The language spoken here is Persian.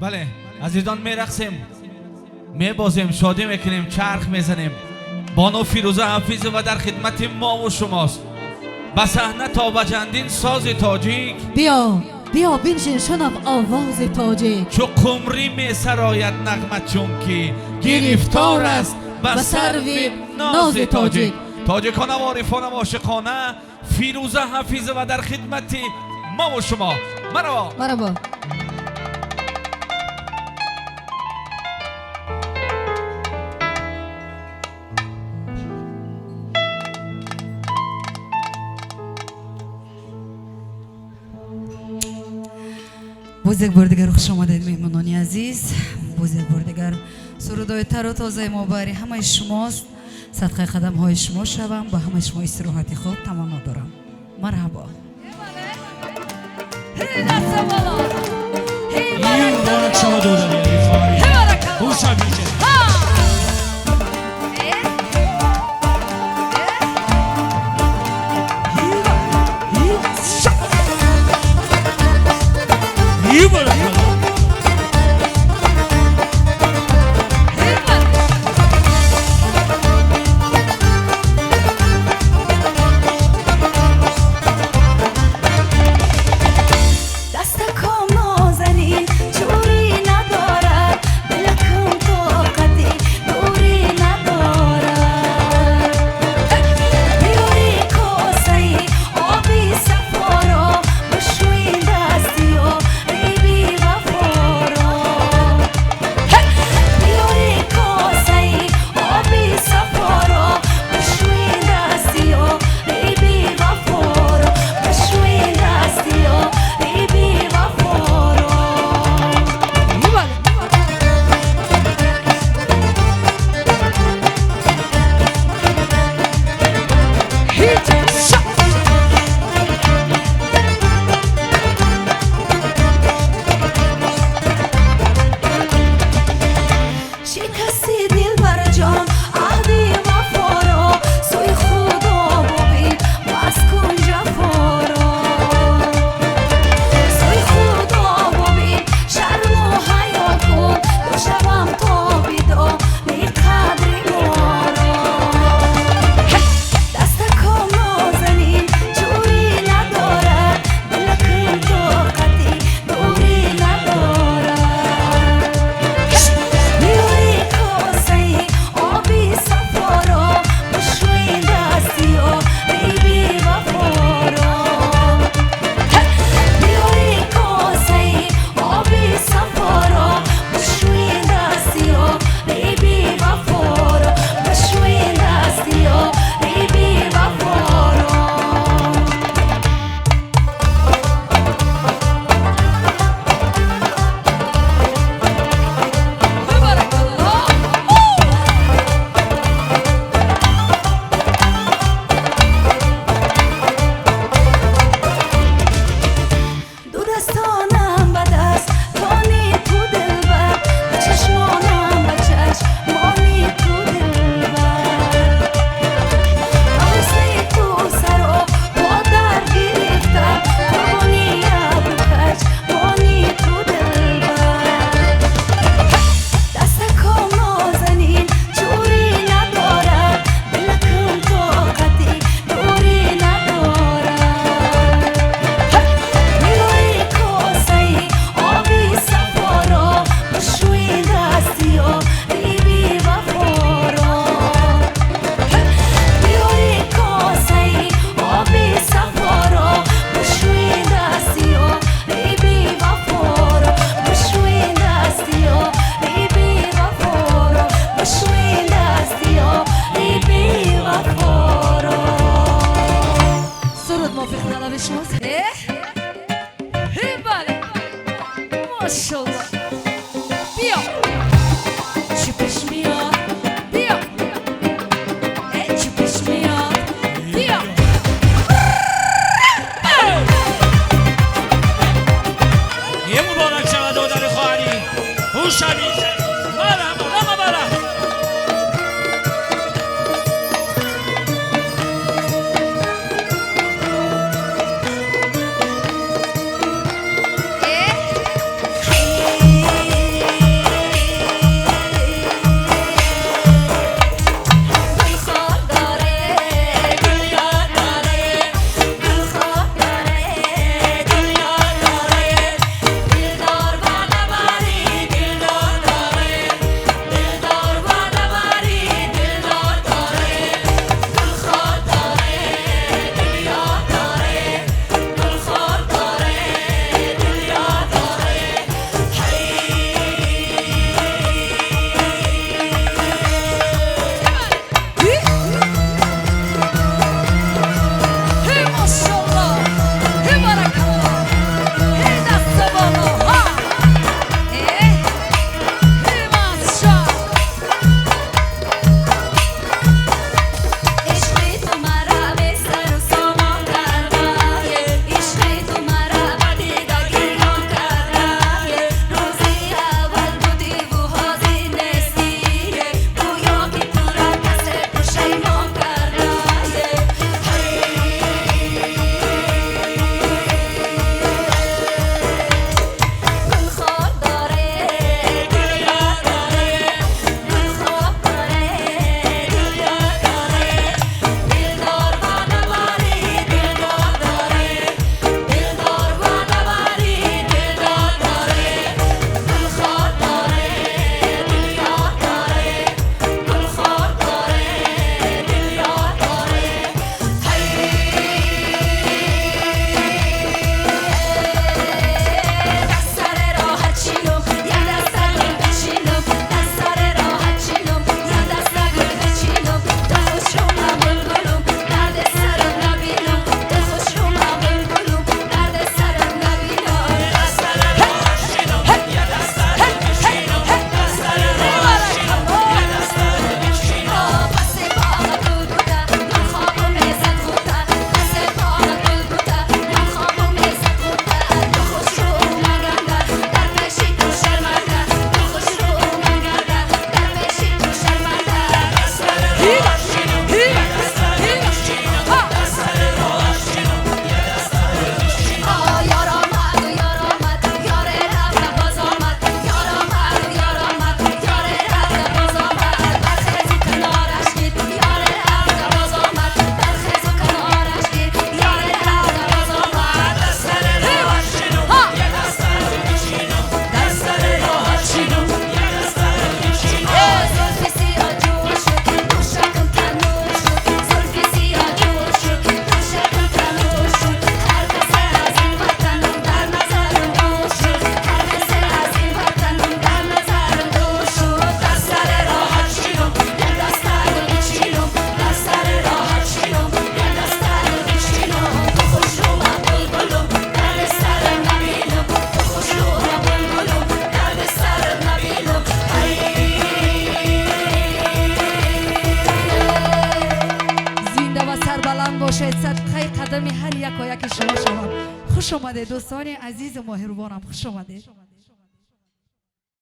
بله عزیزان میرقصیم، میبازیم، شادی میکنیم، چرخ میزنیم. بانو فیروزه حفیظ و در خدمت ما و شماست. به صحنه تا بجندین ساز تاجیک، بیا بیا بنشین شنو آواز تاجیک. چو قمری می سرایت نغمه چونکی گرفتار است به سرو ناز تاجیک. تاجیکانه و عارفانه و عاشقانه فیروزه حفیظ و در خدمت ما و شما. مرحبا. باز یک بار دیگر خوش آمدید مهمانان عزیز. باز یک بار دیگر سرودای تر و تازه ما برای همه شماست. صدقه قدم های شما شوم، با همه شما استراحت خوب تمنا دارم. مرحبا. شما دوداری خوش آمدید. بلند باشد صدقه قدم هر یک و یک شما شوم خوش آمده دوستان عزیز و مهربانم خوش آمده